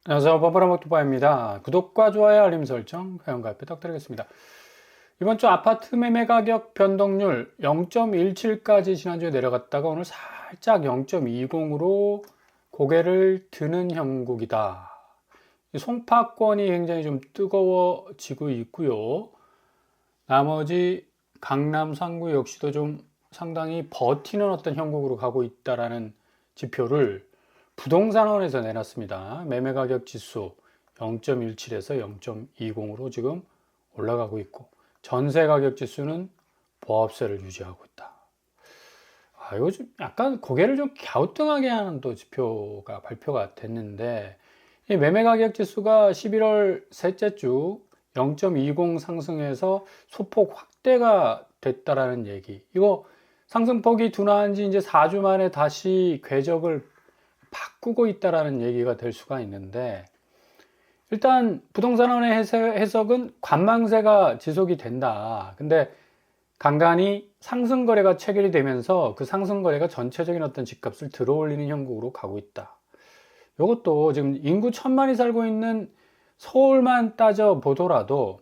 안녕하세요. 버버라모토바입니다. 구독과 좋아요, 알림 설정, 회원가입 부탁드리겠습니다. 이번 주 아파트 매매 가격 변동률 0.17까지 지난주에 내려갔다가 오늘 살짝 0.20으로 고개를 드는 형국이다. 송파권이 굉장히 좀 뜨거워지고 있고요. 나머지 강남 상구 역시도 좀 상당히 버티는 어떤 형국으로 가고 있다라는 지표를 부동산원에서 내놨습니다. 매매가격 지수 0.17에서 0.20으로 지금 올라가고 있고, 전세가격 지수는 보합세를 유지하고 있다. 이거 좀 약간 고개를 좀 갸우뚱하게 하는 또 지표가 발표가 됐는데, 이 매매가격 지수가 11월 셋째 주 0.20 상승해서 소폭 확대가 됐다라는 얘기. 이거 상승폭이 둔화한 지 이제 4주 만에 다시 궤적을 바꾸고 있다라는 얘기가 될 수가 있는데, 일단 부동산원의 해석은 관망세가 지속이 된다. 근데 간간히 상승 거래가 체결이 되면서 그 상승 거래가 전체적인 어떤 집값을 들어올리는 형국으로 가고 있다. 이것도 지금 인구 1,000만이 살고 있는 서울만 따져 보더라도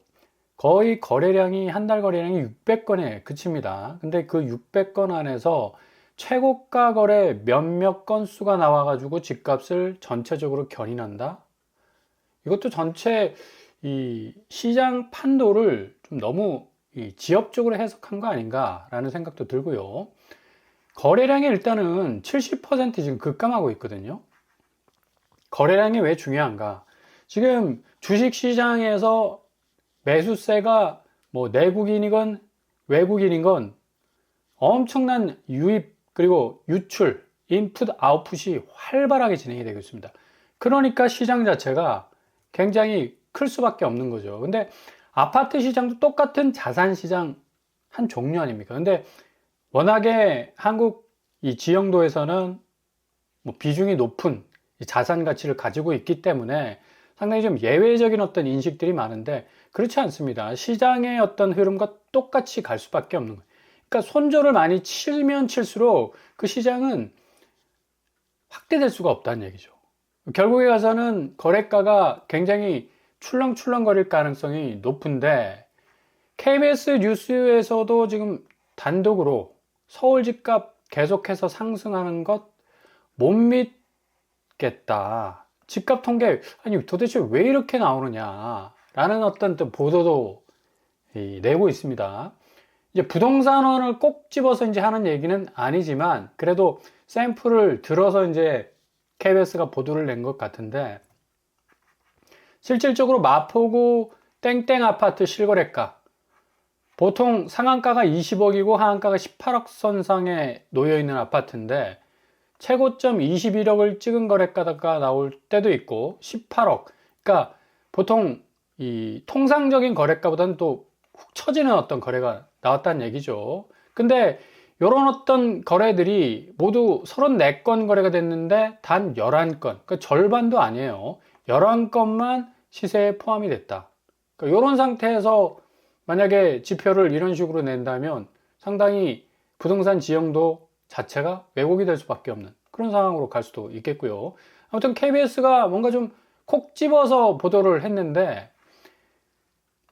거의 거래량이 한 달 거래량이 600건에 그칩니다. 근데 그 600건 안에서 최고가 거래 몇몇 건수가 나와가지고 집값을 전체적으로 견인한다. 이것도 전체 이 시장 판도를 좀 너무 지엽적으로 해석한 거 아닌가라는 생각도 들고요. 거래량이 일단은 70% 지금 급감하고 있거든요. 거래량이 왜 중요한가? 지금 주식시장에서 매수세가 뭐 내국인이건 외국인이건 엄청난 유입 그리고 유출, 인풋, 아웃풋이 활발하게 진행이 되고 있습니다. 그러니까 시장 자체가 굉장히 클 수밖에 없는 거죠. 근데 아파트 시장도 똑같은 자산 시장 한 종류 아닙니까? 근데 워낙에 한국 이 지형도에서는 뭐 비중이 높은 자산 가치를 가지고 있기 때문에 상당히 좀 예외적인 어떤 인식들이 많은데 그렇지 않습니다. 시장의 어떤 흐름과 똑같이 갈 수밖에 없는 거예요. 그러니까 손절을 많이 치면 칠수록 그 시장은 확대될 수가 없다는 얘기죠. 결국에 가서는 거래가가 굉장히 출렁출렁거릴 가능성이 높은데 KBS 뉴스에서도 지금 단독으로 서울 집값 계속해서 상승하는 것 못 믿겠다. 집값 통계, 아니 도대체 왜 이렇게 나오느냐라는 어떤 또 보도도 내고 있습니다. 이제 부동산원을 꼭 집어서 이제 하는 얘기는 아니지만 그래도 샘플을 들어서 이제 KBS가 보도를 낸 것 같은데, 실질적으로 마포구 땡땡 아파트 실거래가 보통 상한가가 20억이고 하한가가 18억 선상에 놓여 있는 아파트인데 최고점 21억을 찍은 거래가가 나올 때도 있고 18억. 그러니까 보통 이 통상적인 거래가보다는 또 훅 처지는 어떤 거래가 나왔다는 얘기죠. 근데 이런 어떤 거래들이 모두 34건 거래가 됐는데 단 11건, 그러니까 절반도 아니에요. 11건만 시세에 포함이 됐다. 그러니까 이런 상태에서 만약에 지표를 이런 식으로 낸다면 상당히 부동산 지형도 자체가 왜곡이 될 수밖에 없는 그런 상황으로 갈 수도 있겠고요. 아무튼 KBS가 뭔가 좀 콕 집어서 보도를 했는데,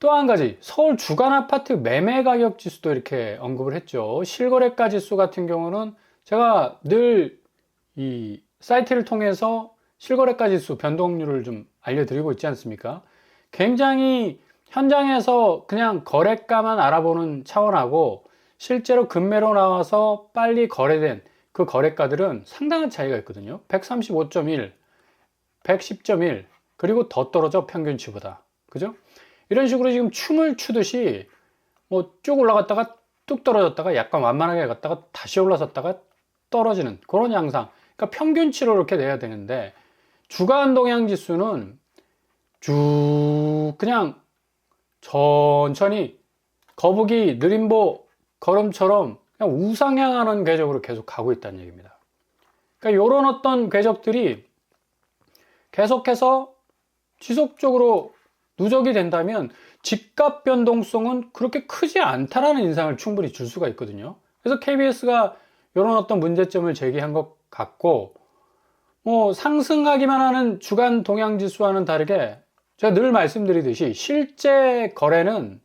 또 한 가지 서울 주간 아파트 매매 가격 지수도 이렇게 언급을 했죠. 실거래가 지수 같은 경우는 제가 늘 이 사이트를 통해서 실거래가 지수 변동률을 좀 알려드리고 있지 않습니까? 굉장히 현장에서 그냥 거래가만 알아보는 차원하고 실제로 급매로 나와서 빨리 거래된 그 거래가들은 상당한 차이가 있거든요. 135.1, 110.1, 그리고 더 떨어져 평균치보다. 그죠? 이런 식으로 지금 춤을 추듯이 뭐 쭉 올라갔다가 뚝 떨어졌다가 약간 완만하게 갔다가 다시 올라섰다가 떨어지는 그런 양상. 그러니까 평균치로 이렇게 내야 되는데 주간 동향 지수는 쭉 그냥 천천히 거북이 느림보 걸음처럼 그냥 우상향하는 궤적으로 계속 가고 있다는 얘기입니다. 그러니까 이런 어떤 궤적들이 계속해서 지속적으로 누적이 된다면 집값 변동성은 그렇게 크지 않다라는 인상을 충분히 줄 수가 있거든요. 그래서 KBS가 이런 어떤 문제점을 제기한 것 같고, 뭐 상승하기만 하는 주간 동향 지수와는 다르게 제가 늘 말씀드리듯이 실제 거래는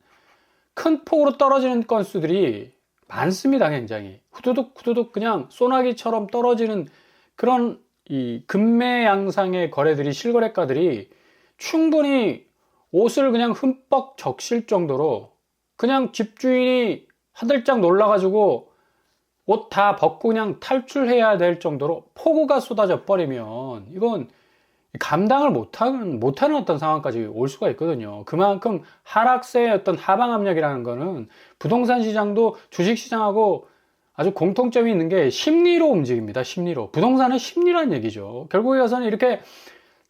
큰 폭으로 떨어지는 건수들이 많습니다. 굉장히 후두둑 후두둑 그냥 소나기처럼 떨어지는 그런 이 급매 양상의 거래들이, 실거래가들이 충분히 옷을 그냥 흠뻑 적실 정도로 그냥 집주인이 화들짝 놀라가지고 옷 다 벗고 그냥 탈출해야 될 정도로 폭우가 쏟아져 버리면 이건 감당을 못하는 어떤 상황까지 올 수가 있거든요. 그만큼 하락세의 어떤 하방 압력이라는 거는 부동산 시장도 주식 시장하고 아주 공통점이 있는 게 심리로 움직입니다. 심리로. 부동산은 심리란 얘기죠. 결국에 가서는 이렇게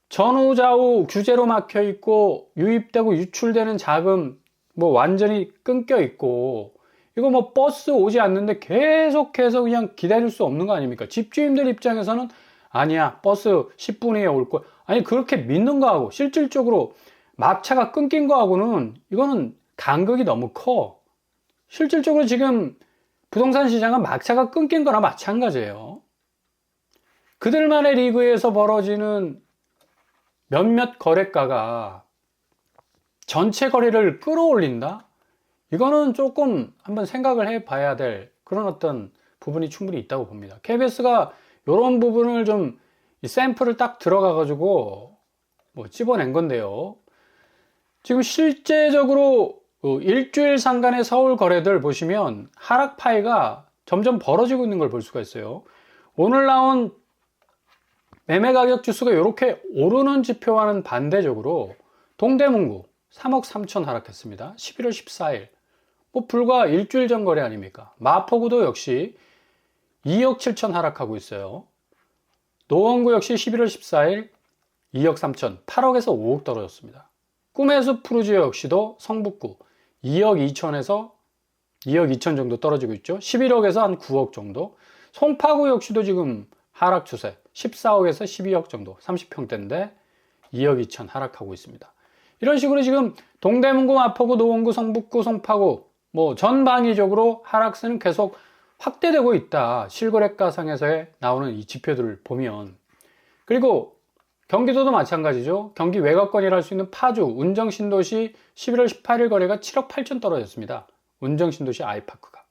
전후좌우 규제로 막혀 있고 유입되고 유출되는 자금 뭐 완전히 끊겨 있고, 이거 뭐 버스 오지 않는데 계속해서 그냥 기다릴 수 없는 거 아닙니까? 집주인들 입장에서는 아니야, 버스 10분 후에 올 거야. 아니, 그렇게 믿는 거하고 실질적으로 막차가 끊긴 거하고는 이거는 간극이 너무 커. 실질적으로 지금 부동산 시장은 막차가 끊긴 거나 마찬가지예요. 그들만의 리그에서 벌어지는 몇몇 거래가가 전체 거래를 끌어올린다? 이거는 조금 한번 생각을 해 봐야 될 그런 어떤 부분이 충분히 있다고 봅니다. KBS가 이런 부분을 좀 샘플을 딱 들어가 가지고 뭐 집어낸 건데요. 지금 실제적으로 일주일 상간의 서울 거래들 보시면 하락 파이가 점점 벌어지고 있는 걸 볼 수가 있어요. 오늘 나온 매매 가격 지수가 이렇게 오르는 지표와는 반대적으로 동대문구 3억 3천 하락했습니다. 11월 14일. 뭐 불과 일주일 전 거래 아닙니까? 마포구도 역시 2억 7천 하락하고 있어요. 노원구 역시 11월 14일 2억 3천, 8억에서 5억 떨어졌습니다. 꿈의 숲 푸르지오 역시도 성북구 2억 2천에서 2억 2천 정도 떨어지고 있죠. 11억에서 한 9억 정도. 송파구 역시도 지금 하락 추세 14억에서 12억 정도, 30평대인데 2억 2천 하락하고 있습니다. 이런 식으로 지금 동대문구, 마포구, 노원구, 성북구, 송파구 뭐 전방위적으로 하락세는 계속 확대되고 있다. 실거래가 상에서 나오는 이 지표들을 보면. 그리고 경기도도 마찬가지죠. 경기 외곽권이라 할 수 있는 파주, 운정신도시 11월 18일 거래가 7억 8천 떨어졌습니다. 운정신도시 아이파크가.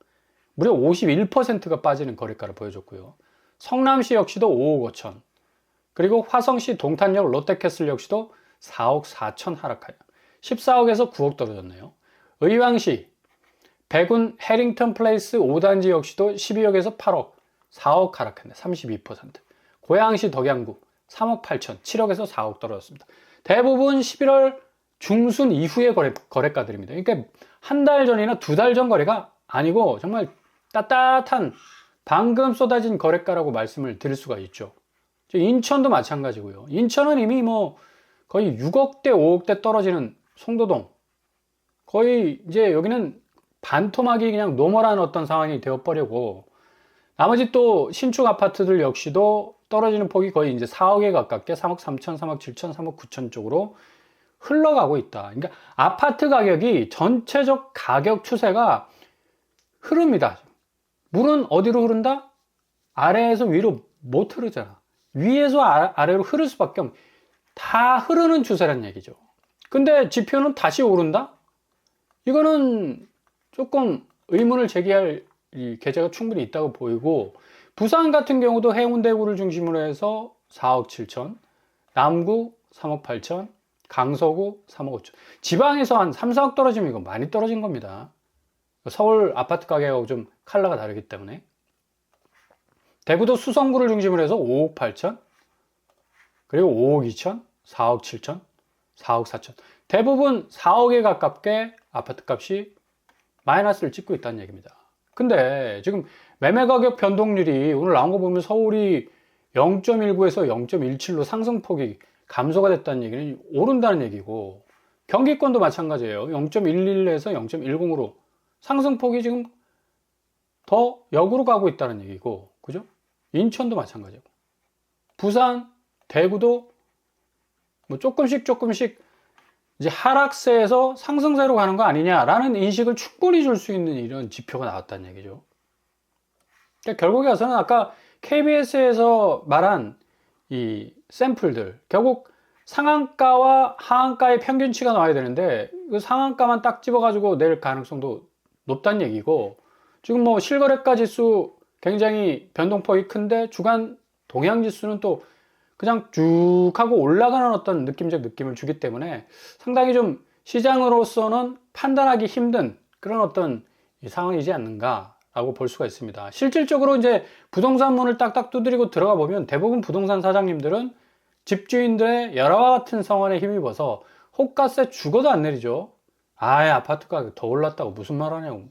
무려 51%가 빠지는 거래가를 보여줬고요. 성남시 역시도 5억 5천. 그리고 화성시 동탄역 롯데캐슬 역시도 4억 4천 하락하여 14억에서 9억 떨어졌네요. 의왕시 백운 해링턴 플레이스 5단지 역시도 12억에서 8억, 4억 하락했네. 32%. 고양시 덕양구 3억 8천, 7억에서 4억 떨어졌습니다. 대부분 11월 중순 이후의 거래가들입니다. 그러니까 한 달 전이나 두 달 전 거래가 아니고 정말 따뜻한 방금 쏟아진 거래가라고 말씀을 드릴 수가 있죠. 인천도 마찬가지고요. 인천은 이미 뭐 거의 6억대, 5억대 떨어지는 송도동. 거의 이제 여기는 반토막이 그냥 노멀한 어떤 상황이 되어버리고, 나머지 또 신축 아파트들 역시도 떨어지는 폭이 거의 이제 4억에 가깝게 3억 3천, 3억 7천, 3억 9천 쪽으로 흘러가고 있다. 그러니까 아파트 가격이 전체적 가격 추세가 흐릅니다. 물은 어디로 흐른다? 아래에서 위로 못 흐르잖아. 위에서 아래로 흐를 수밖에 없는, 다 흐르는 추세란 얘기죠. 근데 지표는 다시 오른다? 이거는 조금 의문을 제기할 계제가 충분히 있다고 보이고, 부산 같은 경우도 해운대구를 중심으로 해서 4억 7천, 남구 3억 8천, 강서구 3억 5천. 지방에서 한 3, 4억 떨어지면 이거 많이 떨어진 겁니다. 서울 아파트 가격하고 좀 컬러가 다르기 때문에. 대구도 수성구를 중심으로 해서 5억 8천, 그리고 5억 2천, 4억 7천, 4억 4천. 대부분 4억에 가깝게 아파트 값이 마이너스를 찍고 있다는 얘기입니다. 근데 지금 매매 가격 변동률이 오늘 나온 거 보면 서울이 0.19에서 0.17로 상승폭이 감소가 됐다는 얘기는 오른다는 얘기고, 경기권도 마찬가지예요. 0.11에서 0.10으로 상승폭이 지금 더 역으로 가고 있다는 얘기고, 그죠? 인천도 마찬가지고, 부산, 대구도 뭐 조금씩 이제 하락세에서 상승세로 가는 거 아니냐라는 인식을 충분히 줄 수 있는 이런 지표가 나왔다는 얘기죠. 그러니까 결국에 와서는 아까 KBS에서 말한 이 샘플들, 결국 상한가와 하한가의 평균치가 나와야 되는데 그 상한가만 딱 집어가지고 낼 가능성도 높다는 얘기고, 지금 뭐 실거래가 지수 굉장히 변동폭이 큰데 주간 동향 지수는 또 그냥 쭉 하고 올라가는 어떤 느낌적 느낌을 주기 때문에 상당히 좀 시장으로서는 판단하기 힘든 그런 어떤 상황이지 않는가라고 볼 수가 있습니다. 실질적으로 이제 부동산 문을 딱딱 두드리고 들어가 보면 대부분 부동산 사장님들은 집주인들의 열화와 같은 성원에 힘입어서 호가세 죽어도 안 내리죠. 아예 아파트 가격 더 올랐다고 무슨 말 하냐고,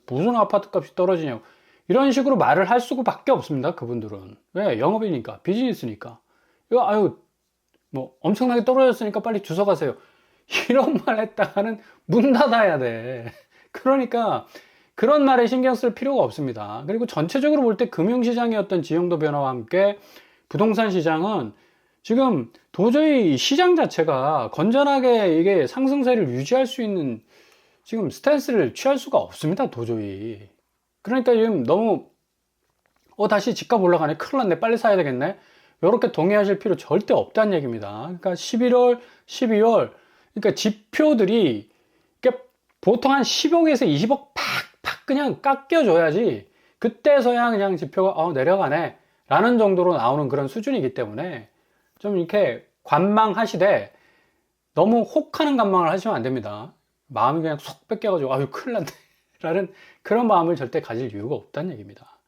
무슨 아파트 값이 떨어지냐고, 이런 식으로 말을 할 수밖에 없습니다. 그분들은. 왜? 영업이니까, 비즈니스니까. 이거 아유 뭐 엄청나게 떨어졌으니까 빨리 주워 가세요, 이런 말 했다가는 문 닫아야 돼. 그러니까 그런 말에 신경 쓸 필요가 없습니다. 그리고 전체적으로 볼 때 금융시장의 어떤 지형도 변화와 함께 부동산 시장은 지금 도저히 시장 자체가 건전하게 이게 상승세를 유지할 수 있는 지금 스탠스를 취할 수가 없습니다. 도저히. 그러니까 지금 너무 다시 집값 올라가네, 큰일 났네, 빨리 사야 되겠네, 이렇게 동의하실 필요 절대 없다는 얘기입니다. 그러니까 11월, 12월, 그러니까 지표들이 그러니까 보통 한 10억에서 20억 팍팍 그냥 깎여줘야지 그때서야 그냥 지표가 내려가네 라는 정도로 나오는 그런 수준이기 때문에 좀 이렇게 관망하시되 너무 혹하는 관망을 하시면 안 됩니다. 마음이 그냥 쏙 뺏겨가지고 아유 큰일 났네 라는 그런 마음을 절대 가질 이유가 없다는 얘기입니다.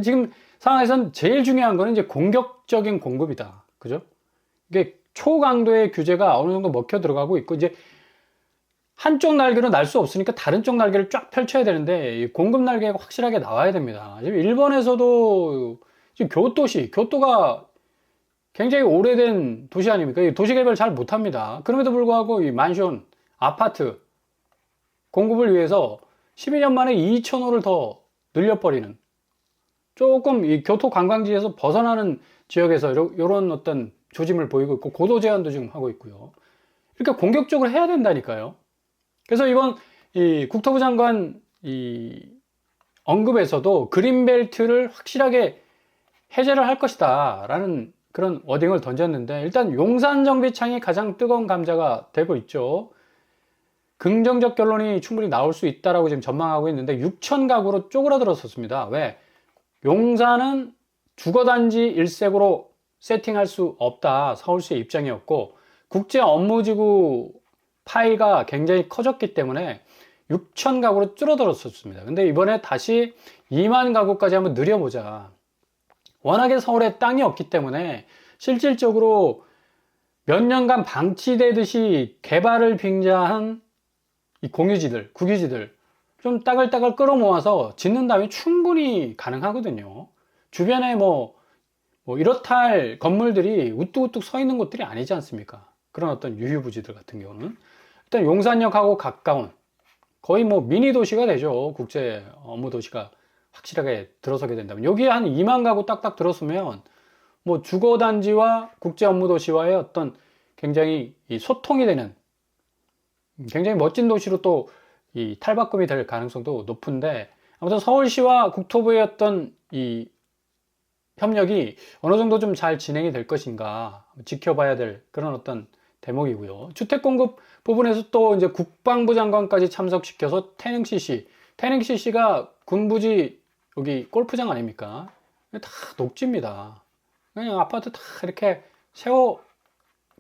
지금 상황에선 제일 중요한 거는 이제 공격적인 공급이다. 그죠? 이게 초강도의 규제가 어느 정도 먹혀 들어가고 있고, 이제 한쪽 날개로 날 수 없으니까 다른 쪽 날개를 쫙 펼쳐야 되는데 이 공급 날개가 확실하게 나와야 됩니다. 지금 일본에서도 지금 교토가 굉장히 오래된 도시 아닙니까? 도시 개발 잘 못합니다. 그럼에도 불구하고 이 만션, 아파트 공급을 위해서 12년 만에 2,000호를 더 늘려버리는, 조금 이 교토 관광지에서 벗어나는 지역에서 이런 어떤 조짐을 보이고 있고, 고도 제한도 지금 하고 있고요. 이렇게 공격적으로 해야 된다니까요. 그래서 이번 이 국토부 장관 이 언급에서도 그린벨트를 확실하게 해제를 할 것이다 라는 그런 워딩을 던졌는데, 일단 용산 정비창이 가장 뜨거운 감자가 되고 있죠. 긍정적 결론이 충분히 나올 수 있다라고 지금 전망하고 있는데 6천 가구로 쪼그라들었었습니다. 왜? 용산은 주거단지 일색으로 세팅할 수 없다, 서울시의 입장이었고, 국제 업무지구 파이가 굉장히 커졌기 때문에 6천 가구로 줄어들었었습니다. 근데 이번에 다시 2만 가구까지 한번 늘려보자. 워낙에 서울에 땅이 없기 때문에 실질적으로 몇 년간 방치되듯이 개발을 빙자한 이 공유지들, 국유지들 좀 따글따글 끌어모아서 짓는 다음에 충분히 가능하거든요. 주변에 뭐 이렇다 할 건물들이 우뚝우뚝 서 있는 곳들이 아니지 않습니까? 그런 어떤 유휴부지들 같은 경우는 일단 용산역하고 가까운 거의 뭐 미니 도시가 되죠. 국제 업무 도시가 확실하게 들어서게 된다면, 여기에 한 2만 가구 딱딱 들었으면 뭐 주거단지와 국제 업무 도시와의 어떤 굉장히 이 소통이 되는 굉장히 멋진 도시로 또 이 탈바꿈이 될 가능성도 높은데, 아무튼 서울시와 국토부의 어떤 이 협력이 어느 정도 좀 잘 진행이 될 것인가 지켜봐야 될 그런 어떤 대목이고요. 주택 공급 부분에서 또 이제 국방부 장관까지 참석시켜서 태릉CC가 군부지 여기 골프장 아닙니까? 다 녹지입니다. 그냥 아파트 다 이렇게 세워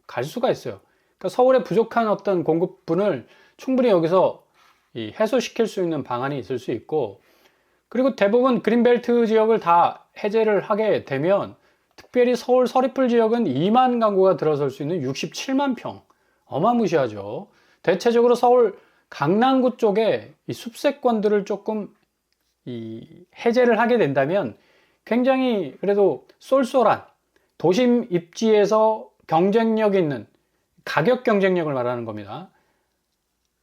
갈 수가 있어요. 그러니까 서울에 부족한 어떤 공급분을 충분히 여기서 해소시킬 수 있는 방안이 있을 수 있고, 그리고 대부분 그린벨트 지역을 다 해제를 하게 되면 특별히 서울 서리풀 지역은 2만 가구가 들어설 수 있는 67만 평, 어마무시하죠. 대체적으로 서울 강남구 쪽에 이 숲세권들을 조금 해제를 하게 된다면 굉장히 그래도 쏠쏠한 도심 입지에서 경쟁력 있는 가격 경쟁력을 말하는 겁니다.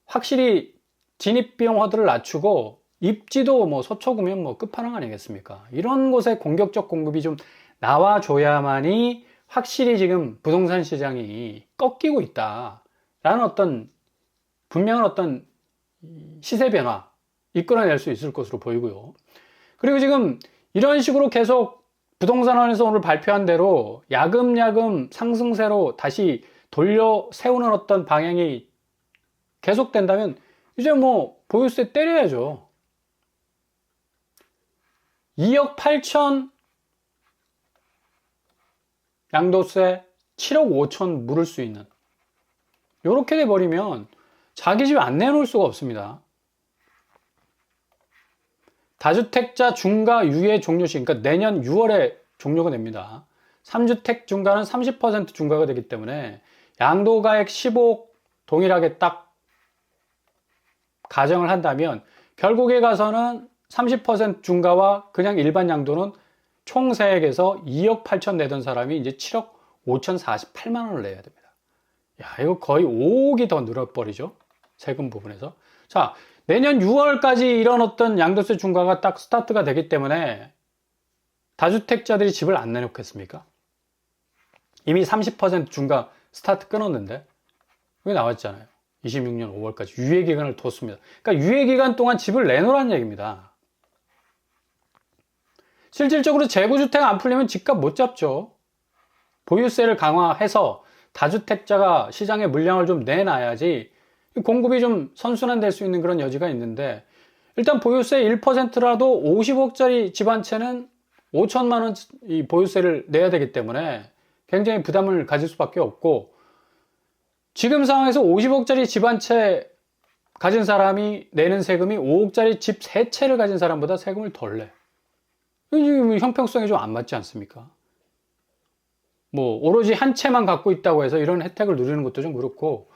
확실히 진입비용 허들을 낮추고 입지도 뭐 서초구면 뭐 끝판왕 아니겠습니까? 이런 곳에 공격적 공급이 좀 나와줘야만이 확실히 지금 부동산 시장이 꺾이고 있다라는 어떤 분명한 어떤 시세 변화 이끌어낼 수 있을 것으로 보이고요. 그리고 지금 이런 식으로 계속 부동산원에서 오늘 발표한 대로 야금야금 상승세로 다시 돌려 세우는 어떤 방향이 계속된다면 이제 뭐 보유세 때려야죠. 2억 8천 양도세, 7억 5천 물을 수 있는, 이렇게 돼버리면 자기 집 안 내놓을 수가 없습니다. 다주택자 중과 유예 종료시, 그러니까 내년 6월에 종료가 됩니다. 3주택 중과는 30% 중과가 되기 때문에 양도가액 15억 동일하게 딱 가정을 한다면 결국에 가서는 30% 중과와 그냥 일반 양도는 총 세액에서 2억 8천 내던 사람이 이제 7억 5천 48만 원을 내야 됩니다. 야, 이거 거의 5억이 더 늘어버리죠. 세금 부분에서. 자, 내년 6월까지 이런 어떤 양도세 중과가 딱 스타트가 되기 때문에 다주택자들이 집을 안 내놓겠습니까? 이미 30% 중과 스타트 끊었는데 그게 나왔잖아요. 26년 5월까지 유예기간을 뒀습니다. 그러니까 유예기간 동안 집을 내놓으라는 얘기입니다. 실질적으로 재고주택 안 풀리면 집값 못 잡죠. 보유세를 강화해서 다주택자가 시장에 물량을 좀 내놔야지 공급이 좀 선순환될 수 있는 그런 여지가 있는데, 일단 보유세 1%라도 50억짜리 집 한 채는 5천만 원 이 보유세를 내야 되기 때문에 굉장히 부담을 가질 수밖에 없고, 지금 상황에서 50억짜리 집 한 채 가진 사람이 내는 세금이 5억짜리 집 3채를 가진 사람보다 세금을 덜 내. 형평성이 좀 안 맞지 않습니까? 뭐 오로지 한 채만 갖고 있다고 해서 이런 혜택을 누리는 것도 좀 그렇고,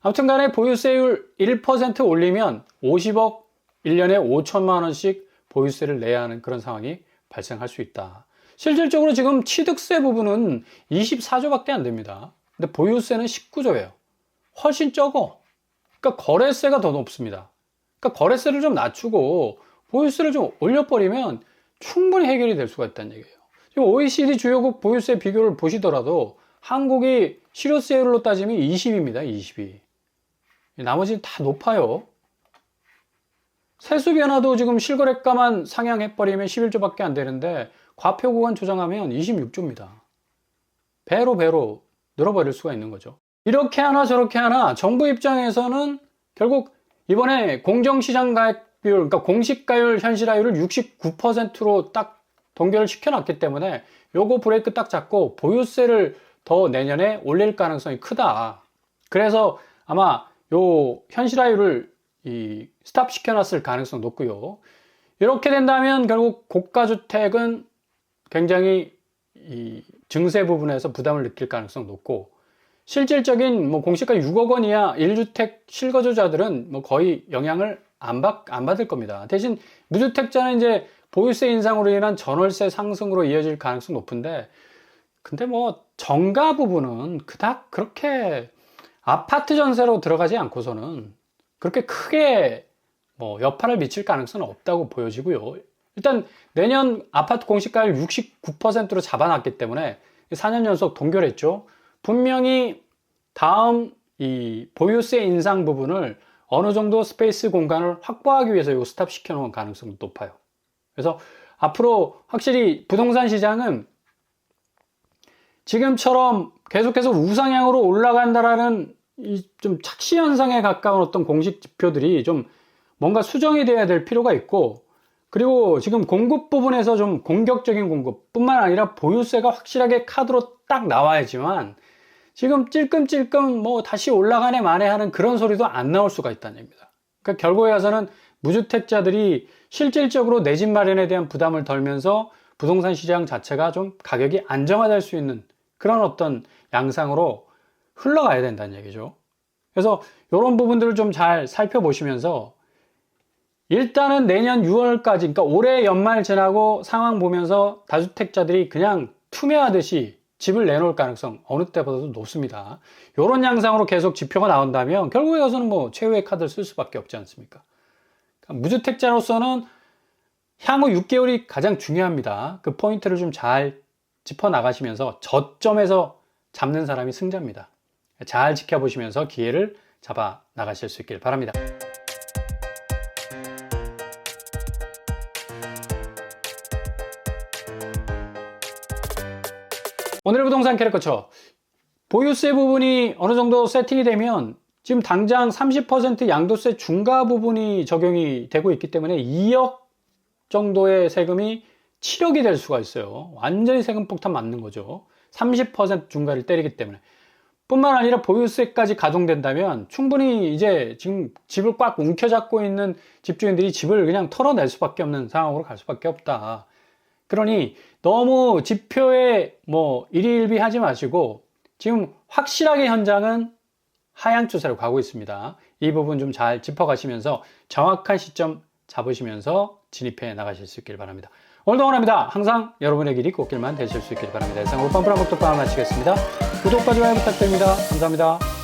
아무튼 간에 보유세율 1% 올리면 50억 1년에 5천만 원씩 보유세를 내야 하는 그런 상황이 발생할 수 있다. 실질적으로 지금 취득세 부분은 24조밖에 안 됩니다. 근데 보유세는 19조예요. 훨씬 적어. 그러니까 거래세가 더 높습니다. 그러니까 거래세를 좀 낮추고 보유세를 좀 올려버리면 충분히 해결이 될 수가 있다는 얘기예요. 지금 OECD 주요국 보유세 비교를 보시더라도 한국이 실효세율로 따지면 20입니다. 22. 나머지는 다 높아요. 세수 변화도 지금 실거래가만 상향해버리면 11조밖에 안 되는데 과표 구간 조정하면 26조입니다. 배로 늘어버릴 수가 있는 거죠. 이렇게 하나 저렇게 하나 정부 입장에서는 결국 이번에 공정시장 가액 비율, 그러니까 공시가율 현실화율을 69%로 딱 동결을 시켜놨기 때문에 요거 브레이크 딱 잡고 보유세를 더 내년에 올릴 가능성이 크다. 그래서 아마 요 현실화율을 스탑 시켜놨을 가능성 높고요. 이렇게 된다면 결국 고가주택은 굉장히 이 증세 부분에서 부담을 느낄 가능성 높고, 실질적인 뭐 공시가 6억 원 이하 1주택 실거주자들은 뭐 거의 영향을 안 받을 겁니다. 대신 무주택자는 이제 보유세 인상으로 인한 전월세 상승으로 이어질 가능성 높은데, 근데 뭐 정가 부분은 그닥 그렇게 아파트 전세로 들어가지 않고서는 그렇게 크게 뭐 여파를 미칠 가능성은 없다고 보여지고요. 일단 내년 아파트 공시가율 69%로 잡아놨기 때문에 4년 연속 동결했죠. 분명히 다음 이 보유세 인상 부분을 어느 정도 스페이스 공간을 확보하기 위해서 이거 스탑 시켜놓은 가능성이 높아요. 그래서 앞으로 확실히 부동산 시장은 지금처럼 계속해서 우상향으로 올라간다라는 이 좀 착시 현상에 가까운 어떤 공식 지표들이 좀 뭔가 수정이 돼야 될 필요가 있고, 그리고 지금 공급 부분에서 좀 공격적인 공급뿐만 아니라 보유세가 확실하게 카드로 딱 나와야지만 지금 찔끔찔끔 뭐 다시 올라가네 마네 하는 그런 소리도 안 나올 수가 있다는 얘기입니다. 그러니까 결국에 가서는 무주택자들이 실질적으로 내 집 마련에 대한 부담을 덜면서 부동산 시장 자체가 좀 가격이 안정화될 수 있는 그런 어떤 양상으로 흘러가야 된다는 얘기죠. 그래서 이런 부분들을 좀 잘 살펴보시면서 일단은 내년 6월까지, 그러니까 올해 연말 지나고 상황 보면서 다주택자들이 그냥 투매하듯이 집을 내놓을 가능성 어느 때보다도 높습니다. 이런 양상으로 계속 지표가 나온다면 결국에 가서는 뭐 최후의 카드를 쓸 수밖에 없지 않습니까? 그러니까 무주택자로서는 향후 6개월이 가장 중요합니다. 그 포인트를 좀 잘 짚어 나가시면서 저점에서 잡는 사람이 승자입니다. 잘 지켜보시면서 기회를 잡아 나가실 수 있길 바랍니다. 오늘의 부동산 캐릭터처 보유세 부분이 어느 정도 세팅이 되면 지금 당장 30% 양도세 중과 부분이 적용이 되고 있기 때문에 2억 정도의 세금이 7억이 될 수가 있어요. 완전히 세금 폭탄 맞는 거죠. 30% 중과를 때리기 때문에. 뿐만 아니라 보유세까지 가동된다면 충분히 이제 지금 집을 꽉 움켜잡고 있는 집주인들이 집을 그냥 털어낼 수밖에 없는 상황으로 갈 수밖에 없다. 그러니 너무 지표에 일희일비하지 마시고 지금 확실하게 현장은 하향 추세로 가고 있습니다. 이 부분 좀 잘 짚어가시면서 정확한 시점 잡으시면서 진입해 나가실 수 있길 바랍니다. 오늘도 응원합니다. 항상 여러분의 길이 꽃길만 되실 수 있길 바랍니다. 이상 울뻔뿌란 복덕방 마치겠습니다. 구독과 좋아요 부탁드립니다. 감사합니다.